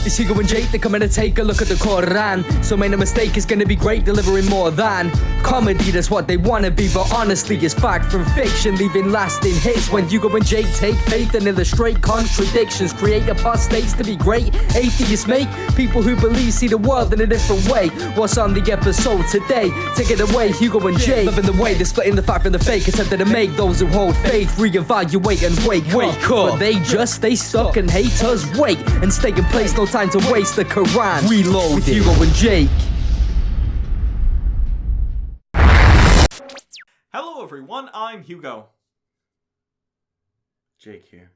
It's Hugo and Jake, they're coming to take a look at the Quran. So make no mistake, it's gonna be great, delivering more than comedy, that's what they wanna be. But honestly, it's fact from fiction, leaving lasting hits. When Hugo and Jake take faith and illustrate contradictions, create apostates to be great. Atheists make people who believe see the world in a different way. What's on the episode today? Take it away, Hugo and Jake. Loving the way they're splitting the fact from the fake, attempting to make those who hold faith reevaluate and wake up. But they just stay stuck and haters wait and stay in place, no time to waste. The Quran reloaded with Hugo and Jake. Hello everyone, I'm Hugo. Jake here.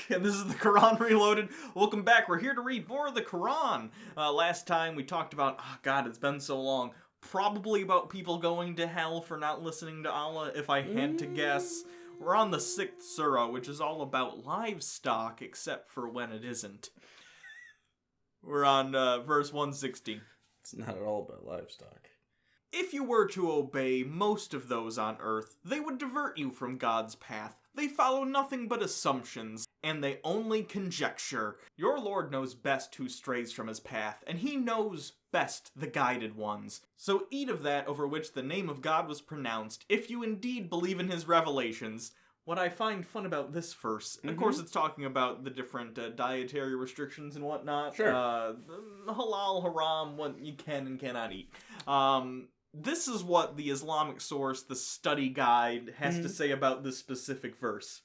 And this is the Quran Reloaded. Welcome back. We're here to read more of the Quran. Last time we talked about, oh God, it's been so long. Probably about people going to hell for not listening to Allah, if I had to guess. We're on the 6th surah, which is all about livestock, except for when it isn't. We're on verse 160. It's not at all about livestock. If you were to obey most of those on earth, they would divert you from God's path. They follow nothing but assumptions, and they only conjecture. Your Lord knows best who strays from his path, and he knows best the guided ones. So eat of that over which the name of God was pronounced, if you indeed believe in his revelations. What I find fun about this verse, of course it's talking about the different dietary restrictions and whatnot. Sure. Halal, haram, what you can and cannot eat. This is what the Islamic source, the study guide, has to say about this specific verse.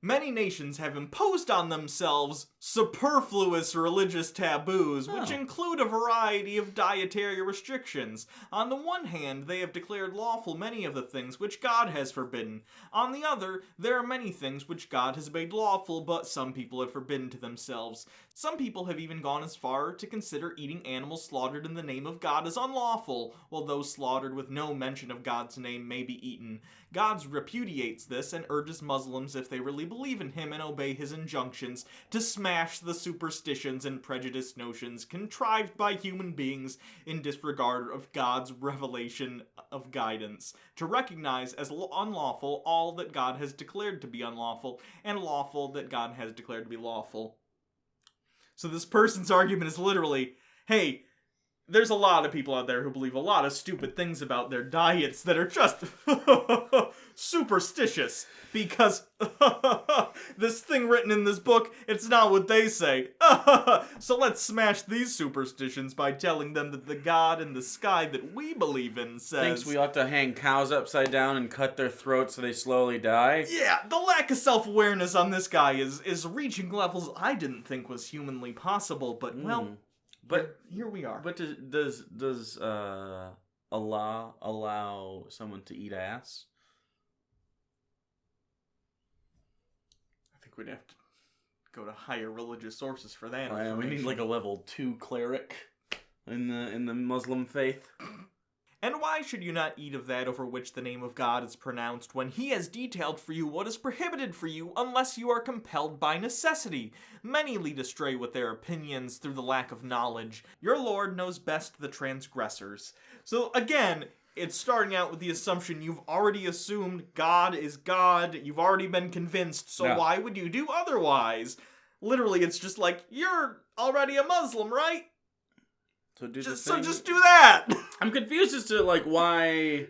Many nations have imposed on themselves superfluous religious taboos, which include a variety of dietary restrictions. On the one hand, they have declared lawful many of the things which God has forbidden. On the other, there are many things which God has made lawful, but some people have forbidden to themselves. Some people have even gone as far to consider eating animals slaughtered in the name of God as unlawful, while those slaughtered with no mention of God's name may be eaten. God repudiates this and urges Muslims, if they really believe in him and obey his injunctions, to smash the superstitions and prejudiced notions contrived by human beings in disregard of God's revelation of guidance, to recognize as unlawful all that God has declared to be unlawful, and lawful that God has declared to be lawful. So this person's argument is literally, hey, there's a lot of people out there who believe a lot of stupid things about their diets that are just superstitious, because this thing written in this book, it's not what they say. So let's smash these superstitions by telling them that the God in the sky that we believe in says... Thinks we ought to hang cows upside down and cut their throats so they slowly die? Yeah, the lack of self-awareness on this guy is reaching levels I didn't think was humanly possible, but, well... But here we are. But does Allah allow someone to eat ass? I think we'd have to go to higher religious sources for that. We need like a level 2 cleric in the Muslim faith. And why should you not eat of that over which the name of God is pronounced, when he has detailed for you what is prohibited for you, unless you are compelled by necessity? Many lead astray with their opinions through the lack of knowledge. Your Lord knows best the transgressors. So again, it's starting out with the assumption you've already assumed God is God, you've already been convinced, so why would you do otherwise? Literally, it's just like, you're already a Muslim, right? So just do that! I'm confused as to, like, why...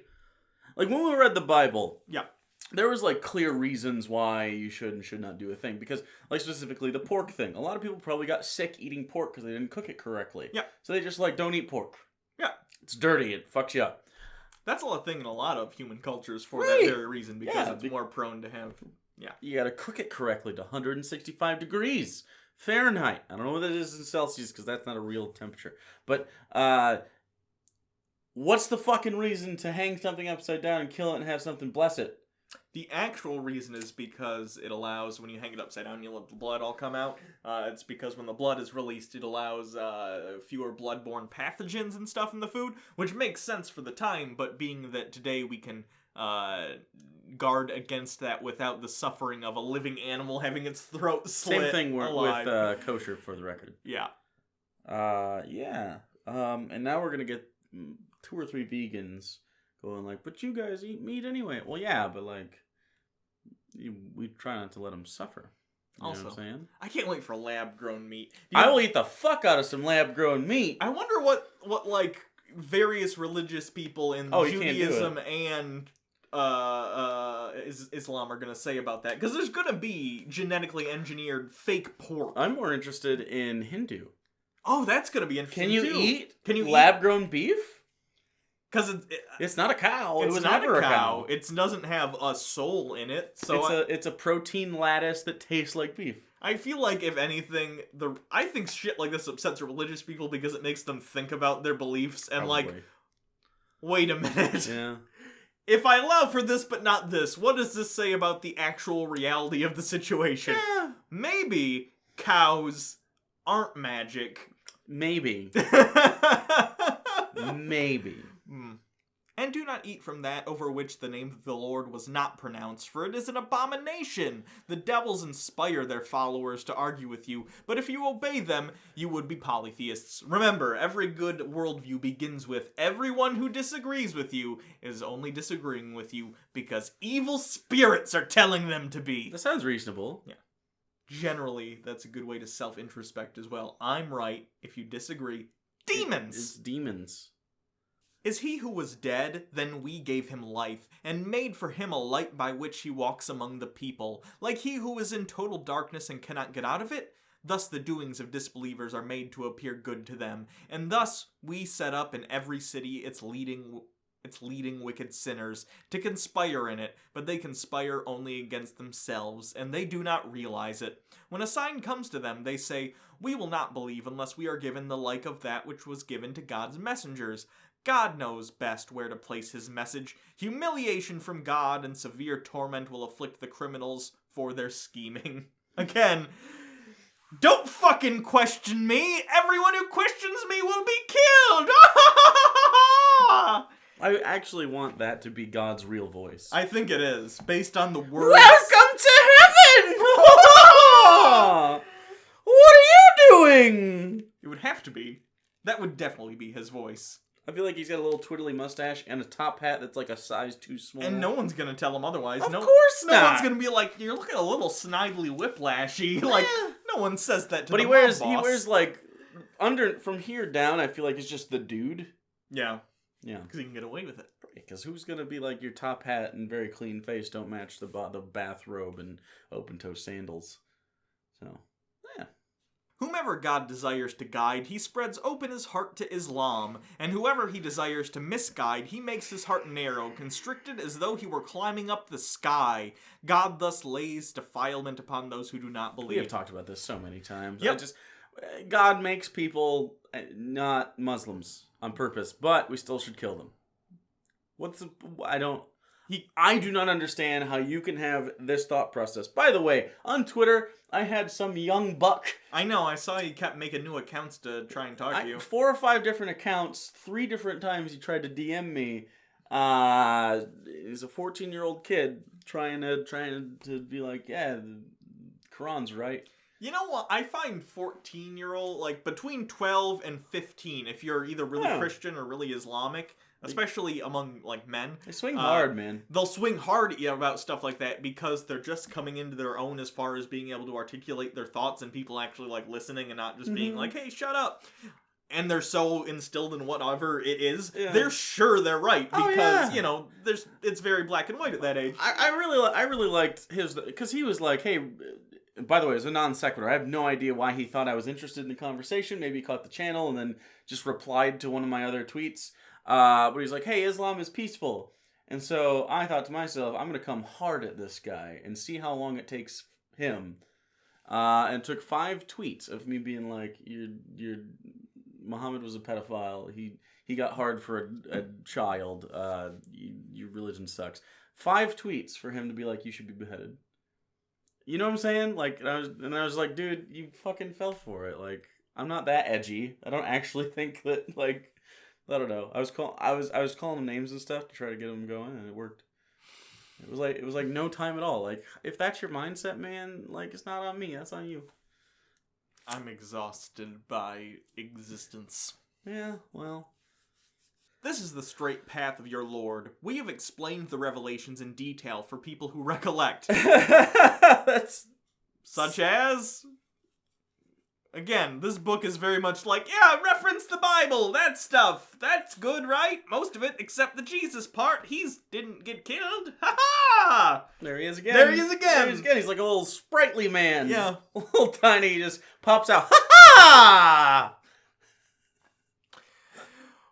Like, when we read the Bible... Yeah. There was, like, clear reasons why you should and should not do a thing. Because, like, specifically the pork thing. A lot of people probably got sick eating pork because they didn't cook it correctly. Yeah. So they just, like, don't eat pork. Yeah. It's dirty. It fucks you up. That's a thing in a lot of human cultures for that very reason. Because it's more prone to have... Yeah. You gotta cook it correctly to 165 degrees. Fahrenheit. I don't know what that is in Celsius because that's not a real temperature. But, what's the fucking reason to hang something upside down and kill it and have something bless it? The actual reason is because it allows, when you hang it upside down, you let the blood all come out. It's because when the blood is released, it allows fewer blood-borne pathogens and stuff in the food, which makes sense for the time, but being that today we can guard against that without the suffering of a living animal having its throat slit. Same thing alive. with kosher, for the record. Yeah. And now we're gonna get 2 or 3 vegans going like, but you guys eat meat anyway. Well, yeah, but like, we try not to let them suffer. You know Also, what I'm saying? I can't wait for lab-grown meat. I will eat the fuck out of some lab-grown meat. I wonder what like various religious people in Oh, you can't do Judaism and Islam are gonna say about that, because there's gonna be genetically engineered fake pork. I'm more interested in Hindu. Oh, that's gonna be interesting. Can you lab-grown beef? Because It's not a cow. it's It was not never a cow. It doesn't have a soul in it. So it's a protein lattice that tastes like beef. I feel like, if anything, I think shit like this upsets religious people because it makes them think about their beliefs and Probably. like, wait a minute. Yeah. If I allow for this but not this, what does this say about the actual reality of the situation? Yeah. Maybe cows aren't magic. Maybe. Maybe. And do not eat from that over which the name of the Lord was not pronounced, for it is an abomination. The devils inspire their followers to argue with you, but if you obey them, you would be polytheists. Remember, every good worldview begins with, everyone who disagrees with you is only disagreeing with you because evil spirits are telling them to be. That sounds reasonable. Yeah. Generally, that's a good way to self-introspect as well. I'm right. If you disagree, demons! It's demons. Is he who was dead? Then we gave him life, and made for him a light by which he walks among the people, like he who is in total darkness and cannot get out of it. Thus the doings of disbelievers are made to appear good to them, and thus we set up in every city its leading wicked sinners to conspire in it, but they conspire only against themselves, and they do not realize it. When a sign comes to them, they say, "We will not believe unless we are given the like of that which was given to God's messengers." God knows best where to place his message. Humiliation from God and severe torment will afflict the criminals for their scheming. Again, don't fucking question me! Everyone who questions me will be killed! I actually want that to be God's real voice. I think it is, based on the words. Welcome to heaven! What are you doing? It would have to be. That would definitely be his voice. I feel like he's got a little twiddly mustache and a top hat that's like a size too small. And no one's gonna tell him otherwise. Of no, course no not. one's gonna be like, "You're looking a little snidely whiplashy." Like, no one says that to But the he boss. wears like from here down. I feel like it's just the dude. Yeah, Yeah, because he can get away with it. because who's gonna be like your top hat and very clean face don't match the bathrobe and open toe sandals? So yeah. Whomever God desires to guide, he spreads open his heart to Islam, and whoever he desires to misguide, he makes his heart narrow, constricted as though he were climbing up the sky. God thus lays defilement upon those who do not believe. We have talked about this so many times. Yep. God makes people not Muslims on purpose, but we still should kill them. I do not understand how you can have this thought process. By the way, on Twitter, I had some young buck. I know, I saw you kept making new accounts to try and talk to you. 4 or 5 different accounts, 3 different times he tried to DM me. He's a 14-year-old kid trying to be like, yeah, the Quran's right. You know what? I find 14-year-old, like, between 12 and 15, if you're either really Christian or really Islamic, especially among, like, men. They swing hard, man. They'll swing hard at you about stuff like that because they're just coming into their own as far as being able to articulate their thoughts and people actually, like, listening and not just being like, hey, shut up. And they're so instilled in whatever it is, they're sure they're right because, you know, it's very black and white at that age. I really liked his, because he was like, hey, by the way, it was a non sequitur. I have no idea why he thought I was interested in the conversation. Maybe he caught the channel and then just replied to one of my other tweets. But he's like, hey, Islam is peaceful. And so I thought to myself, I'm going to come hard at this guy and see how long it takes him. And took 5 tweets of me being like, Muhammad was a pedophile. He got hard for a child. Your religion sucks. 5 tweets for him to be like, you should be beheaded. You know what I'm saying? Like, and I was like, dude, you fucking fell for it. Like, I'm not that edgy. I don't actually think that, like, I don't know. I was calling him names and stuff to try to get him going, and it worked. It was like no time at all. Like, if that's your mindset, man, like, it's not on me. That's on you. I'm exhausted by existence. Yeah, well. This is the straight path of your Lord. We have explained the revelations in detail for people who recollect. That's Such as... Again, this book is very much like, yeah, reference the Bible, that stuff. That's good, right? Most of it, except the Jesus part. Didn't get killed. Ha-ha! There he is again. There he is again. There he is again. He's like a little sprightly man. Yeah. A little tiny, he just pops out. Ha-ha!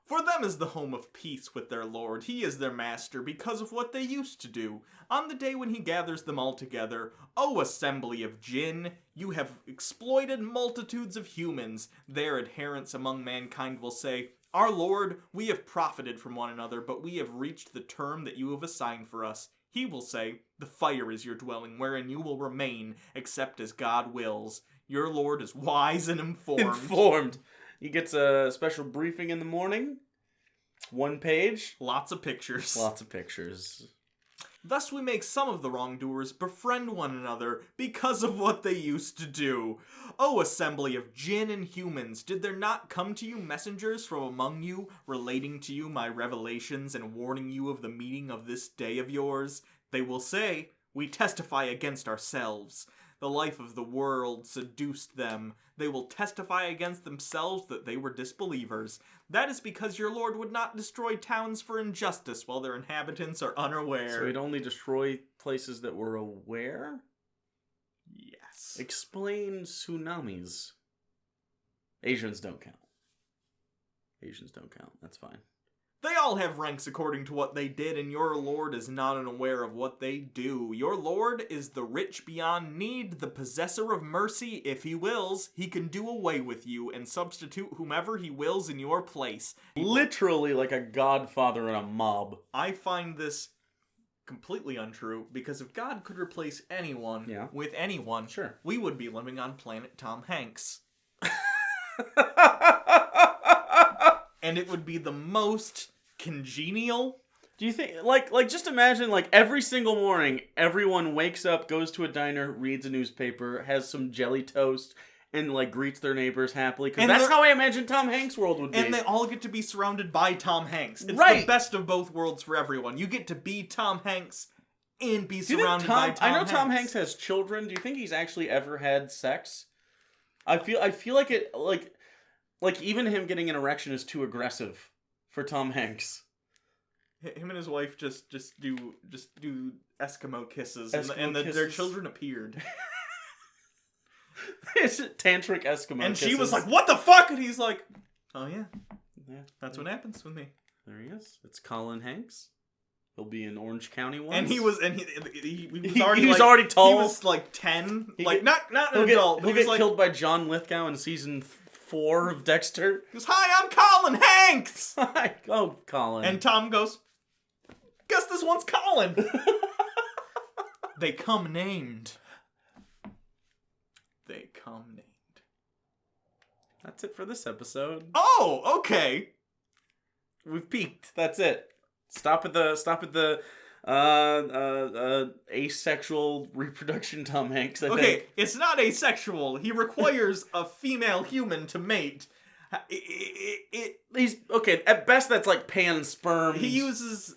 For them is the home of peace with their Lord. He is their master because of what they used to do. On the day when he gathers them all together, O assembly of Jinn, you have exploited multitudes of humans. Their adherents among mankind will say, Our Lord, we have profited from one another, but we have reached the term that you have assigned for us. He will say, The fire is your dwelling, wherein you will remain, except as God wills. Your Lord is wise and informed. He gets a special briefing in the morning. 1 page. Lots of pictures. Lots of pictures. Thus we make some of the wrongdoers befriend one another because of what they used to do. O assembly of jinn and humans, did there not come to you messengers from among you, relating to you my revelations and warning you of the meeting of this day of yours? They will say, We testify against ourselves. The life of the world seduced them. They will testify against themselves that they were disbelievers. That is because your Lord would not destroy towns for injustice while their inhabitants are unaware. So he'd only destroy places that were aware? Yes. Explain tsunamis. Asians don't count. Asians don't count. That's fine. They all have ranks according to what they did, and your Lord is not unaware of what they do. Your Lord is the rich beyond need, the possessor of mercy. If he wills, he can do away with you and substitute whomever he wills in your place. Literally like a godfather in a mob. I find this completely untrue, because if God could replace anyone with anyone, sure, we would be living on planet Tom Hanks. And it would be the most congenial. Do you think, like just imagine, like, every single morning, everyone wakes up, goes to a diner, reads a newspaper, has some jelly toast, and, like, greets their neighbors happily, because that's how I imagine Tom Hanks' world would be. And they all get to be surrounded by Tom Hanks. It's right. The best of both worlds for everyone. You get to be Tom Hanks and be surrounded by Tom Hanks. I know Tom Hanks has children. Do you think he's actually ever had sex? I feel like it, like, even him getting an erection is too aggressive for Tom Hanks. Him and his wife just do Eskimo kisses, kisses. Their children appeared. It's tantric Eskimo and kisses. she was like, "What the fuck?" And he's like, "Oh yeah, that's what happens with me." There he is. It's Colin Hanks. He'll be in Orange County once. And he was already tall. He was like 10, not an adult. He'll get killed by John Lithgow in season 4 of Dexter. He goes, "Hi, I'm Colin Hanks." Hi. Oh, Colin. And Tom goes, "Guess this one's Colin." They come named. That's it for this episode. Oh, okay. We've peaked. That's it. Stop at the asexual reproduction Tom Hanks, I think. It's not asexual. He requires a female human to mate. He's okay. At best, that's like pansperm. He uses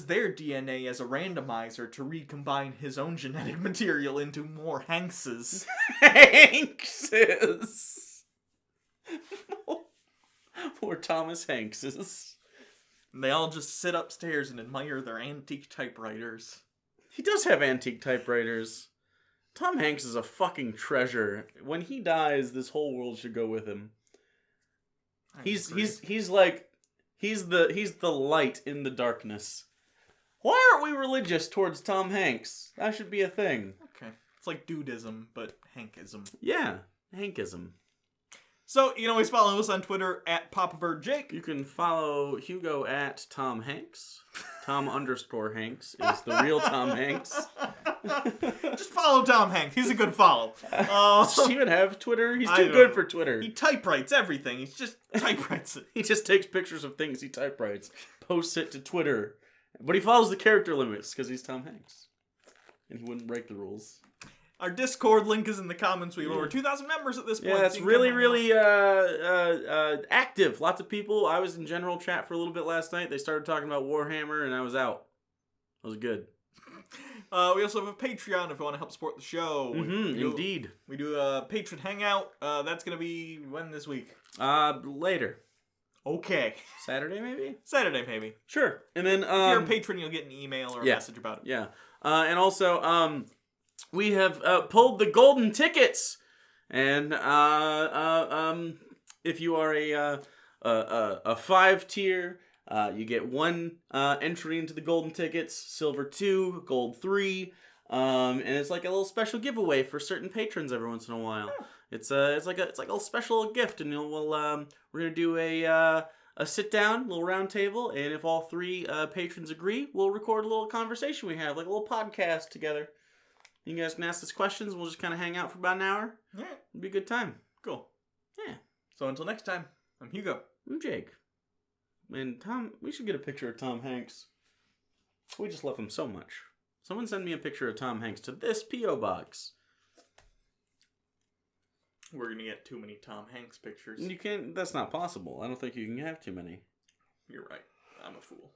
their DNA as a randomizer to recombine his own genetic material into more Hankses. Hankses. More Thomas Hankses. And they all just sit upstairs and admire their antique typewriters. He does have antique typewriters. Tom Hanks is a fucking treasure. When he dies, this whole world should go with him. He's the light in the darkness. Why aren't we religious towards Tom Hanks? That should be a thing. Okay. It's like dudism, but Hankism. Yeah, Hankism. So, you can always follow us on Twitter at PapaBirdJake. You can follow Hugo at Tom Hanks. Tom_Hanks is the real Tom Hanks. Just follow Tom Hanks. He's a good follow. Does he even have Twitter? He's too good for Twitter. He typewrites everything. He just typewrites it. He just takes pictures of things he typewrites, posts it to Twitter. But he follows the character limits because he's Tom Hanks. And he wouldn't break the rules. Our Discord link is in the comments. We have over 2,000 members at this point. Yeah, it's really active. Lots of people. I was in general chat for a little bit last night. They started talking about Warhammer, and I was out. It was good. We also have a Patreon if you want to help support the show. Indeed. We do a patron hangout. That's going to be when this week? Later. Okay. Saturday, maybe? Saturday, maybe. Sure. And then, If you're a patron, you'll get an email or a message about it. Yeah. And also, we have pulled the golden tickets. And if you are a 5-tier, you get 1 entry into the golden tickets, silver 2, gold 3, and it's like a little special giveaway for certain patrons every once in a while. Oh. It's like a little special gift, and we're gonna do a sit down, little round table, and if all 3 patrons agree, we'll record a little conversation we have, like a little podcast together. You guys can ask us questions. We'll just kind of hang out for about an hour. Yeah. It'll be a good time. Cool. Yeah. So until next time, I'm Hugo. I'm Jake. And Tom, we should get a picture of Tom Hanks. We just love him so much. Someone send me a picture of Tom Hanks to this P.O. box. We're going to get too many Tom Hanks pictures. You can't, that's not possible. I don't think you can have too many. You're right. I'm a fool.